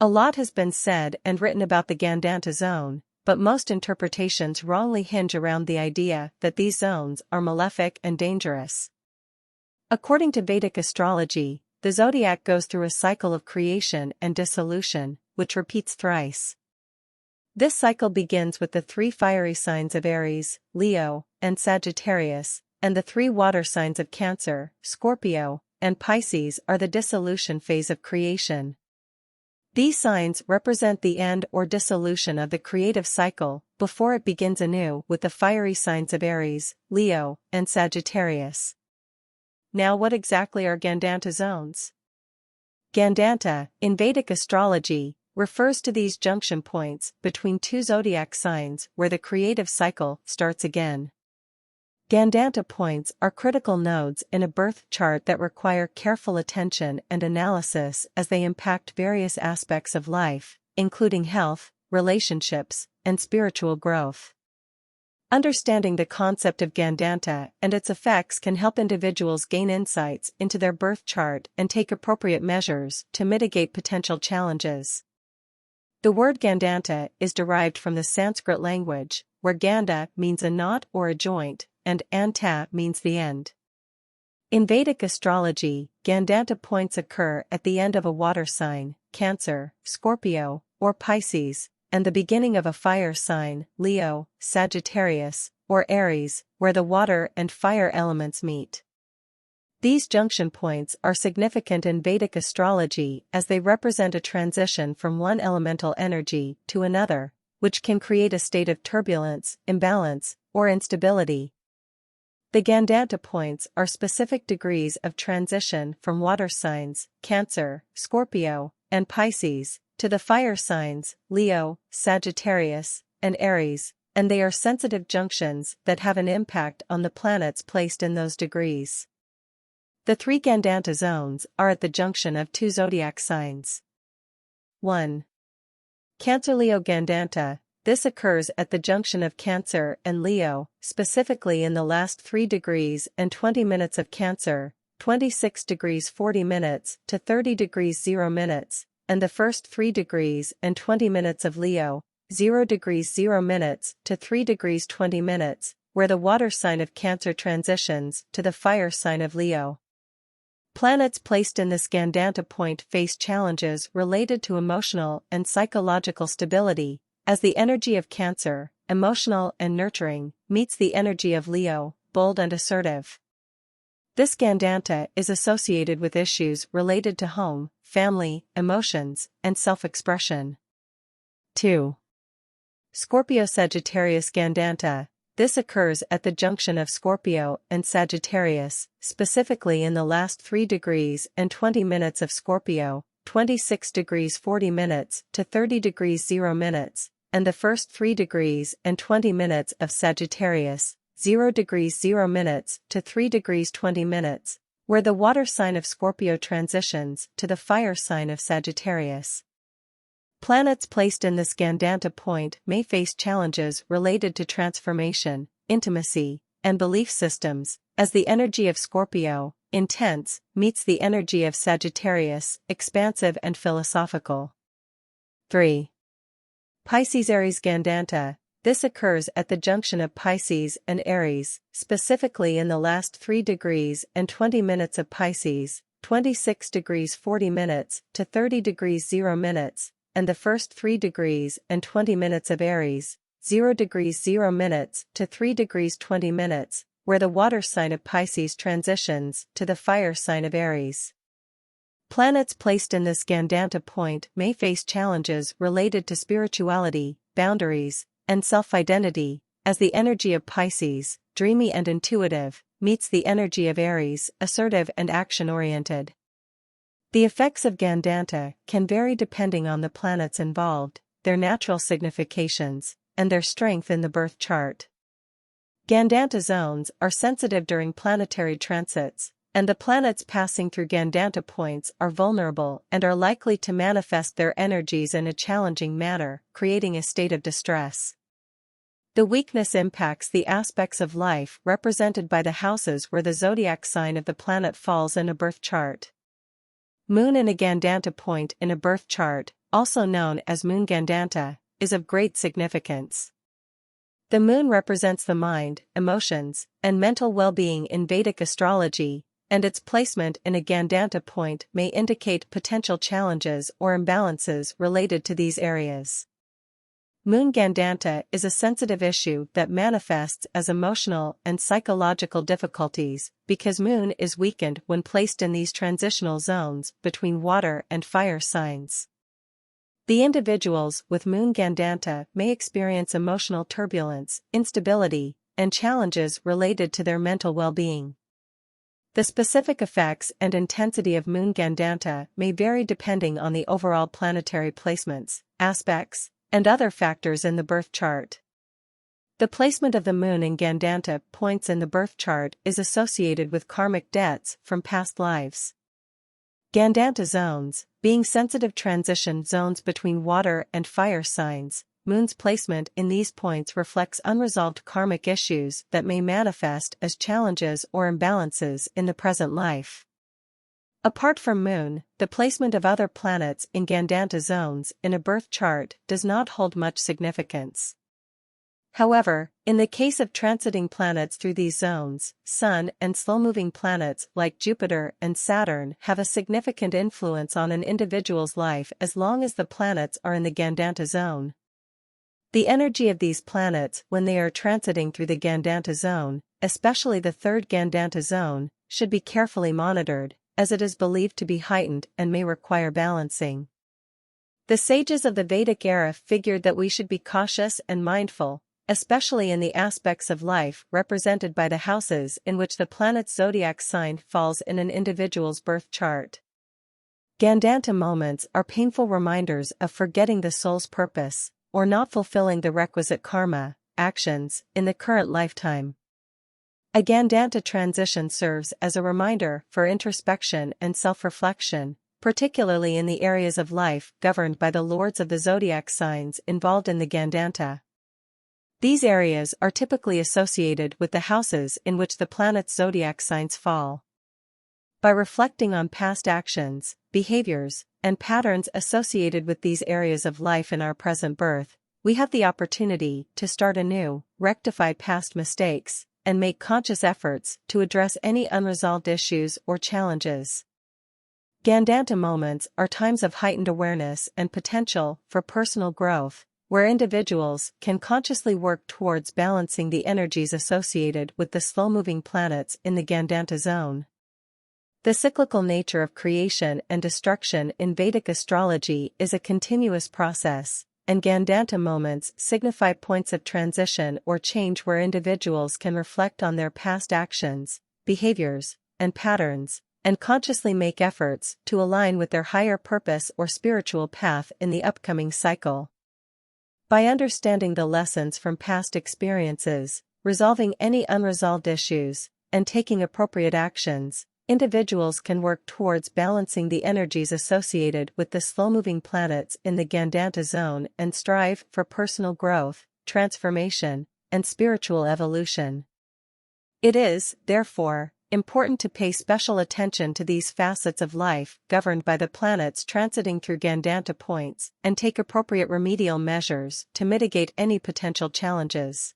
A lot has been said and written about the Gandanta zone, but most interpretations wrongly hinge around the idea that these zones are malefic and dangerous. According to Vedic astrology, the zodiac goes through a cycle of creation and dissolution, which repeats thrice. This cycle begins with the three fiery signs of Aries, Leo, and Sagittarius, and the three water signs of Cancer, Scorpio, and Pisces are the dissolution phase of creation. These signs represent the end or dissolution of the creative cycle before it begins anew with the fiery signs of Aries, Leo, and Sagittarius. Now, what exactly are Gandanta zones? Gandanta, in Vedic astrology, refers to these junction points between two zodiac signs where the creative cycle starts again. Gandanta points are critical nodes in a birth chart that require careful attention and analysis as they impact various aspects of life, including health, relationships, and spiritual growth. Understanding the concept of Gandanta and its effects can help individuals gain insights into their birth chart and take appropriate measures to mitigate potential challenges. The word Gandanta is derived from the Sanskrit language, where Ganda means a knot or a joint, and Anta means the end. In Vedic astrology, Gandanta points occur at the end of a water sign, Cancer, Scorpio, or Pisces, and the beginning of a fire sign, Leo, Sagittarius, or Aries, where the water and fire elements meet. These junction points are significant in Vedic astrology as they represent a transition from one elemental energy to another, which can create a state of turbulence, imbalance, or instability. The Gandanta points are specific degrees of transition from water signs, Cancer, Scorpio, and Pisces, to the fire signs, Leo, Sagittarius, and Aries, and they are sensitive junctions that have an impact on the planets placed in those degrees. The three Gandanta zones are at the junction of two zodiac signs. 1. Cancer-Leo Gandanta. This occurs at the junction of Cancer and Leo, specifically in the last 3 degrees and 20 minutes of Cancer, 26 degrees 40 minutes to 30 degrees 0 minutes, and the first 3 degrees and 20 minutes of Leo, 0 degrees 0 minutes to 3 degrees 20 minutes, where the water sign of Cancer transitions to the fire sign of Leo. Planets placed in this Gandanta point face challenges related to emotional and psychological stability, as the energy of Cancer, emotional and nurturing, meets the energy of Leo, bold and assertive. This Gandanta is associated with issues related to home, family, emotions, and self-expression. 2. Scorpio-Sagittarius Gandanta. This occurs at the junction of Scorpio and Sagittarius, specifically in the last 3 degrees and 20 minutes of Scorpio, 26 degrees 40 minutes to 30 degrees 0 minutes, and the first 3 degrees and 20 minutes of Sagittarius, 0 degrees 0 minutes to 3 degrees 20 minutes, where the water sign of Scorpio transitions to the fire sign of Sagittarius. Planets placed in this Gandanta point may face challenges related to transformation, intimacy, and belief systems, as the energy of Scorpio, intense, meets the energy of Sagittarius, expansive and philosophical. 3. Pisces-Aries Gandanta. This occurs at the junction of Pisces and Aries, specifically in the last 3 degrees and 20 minutes of Pisces, 26 degrees 40 minutes to 30 degrees 0 minutes, and the first 3 degrees and 20 minutes of Aries, 0 degrees 0 minutes to 3 degrees 20 minutes, where the water sign of Pisces transitions to the fire sign of Aries. Planets placed in this Gandanta point may face challenges related to spirituality, boundaries, and self-identity, as the energy of Pisces, dreamy and intuitive, meets the energy of Aries, assertive and action-oriented. The effects of Gandanta can vary depending on the planets involved, their natural significations, and their strength in the birth chart. Gandanta zones are sensitive during planetary transits, and the planets passing through Gandanta points are vulnerable and are likely to manifest their energies in a challenging manner, creating a state of distress. The weakness impacts the aspects of life represented by the houses where the zodiac sign of the planet falls in a birth chart. Moon in a Gandanta point in a birth chart, also known as moon Gandanta, is of great significance. The moon represents the mind, emotions, and mental well-being in Vedic astrology, and its placement in a Gandanta point may indicate potential challenges or imbalances related to these areas. Moon Gandanta is a sensitive issue that manifests as emotional and psychological difficulties because moon is weakened when placed in these transitional zones between water and fire signs. The individuals with moon Gandanta may experience emotional turbulence, instability, and challenges related to their mental well-being. The specific effects and intensity of moon Gandanta may vary depending on the overall planetary placements, aspects, and other factors in the birth chart. The placement of the moon in Gandanta points in the birth chart is associated with karmic debts from past lives. Gandanta zones, being sensitive transition zones between water and fire signs, moon's placement in these points reflects unresolved karmic issues that may manifest as challenges or imbalances in the present life. Apart from moon, the placement of other planets in Gandanta zones in a birth chart does not hold much significance. However, in the case of transiting planets through these zones, Sun and slow-moving planets like Jupiter and Saturn have a significant influence on an individual's life as long as the planets are in the Gandanta zone. The energy of these planets when they are transiting through the Gandanta zone, especially the third Gandanta zone, should be carefully monitored, as it is believed to be heightened and may require balancing. The sages of the Vedic era figured that we should be cautious and mindful, especially in the aspects of life represented by the houses in which the planet's zodiac sign falls in an individual's birth chart. Gandanta moments are painful reminders of forgetting the soul's purpose, or not fulfilling the requisite karma, actions, in the current lifetime. A Gandanta transition serves as a reminder for introspection and self-reflection, particularly in the areas of life governed by the lords of the zodiac signs involved in the Gandanta. These areas are typically associated with the houses in which the planet's zodiac signs fall. By reflecting on past actions, behaviors, and patterns associated with these areas of life in our present birth, we have the opportunity to start anew, rectify past mistakes, and make conscious efforts to address any unresolved issues or challenges. Gandanta moments are times of heightened awareness and potential for personal growth, where individuals can consciously work towards balancing the energies associated with the slow-moving planets in the Gandanta zone. The cyclical nature of creation and destruction in Vedic astrology is a continuous process, and Gandanta moments signify points of transition or change where individuals can reflect on their past actions, behaviors, and patterns, and consciously make efforts to align with their higher purpose or spiritual path in the upcoming cycle. By understanding the lessons from past experiences, resolving any unresolved issues, and taking appropriate actions, individuals can work towards balancing the energies associated with the slow-moving planets in the Gandanta zone and strive for personal growth, transformation, and spiritual evolution. It is, therefore, important to pay special attention to these facets of life governed by the planets transiting through Gandanta points and take appropriate remedial measures to mitigate any potential challenges.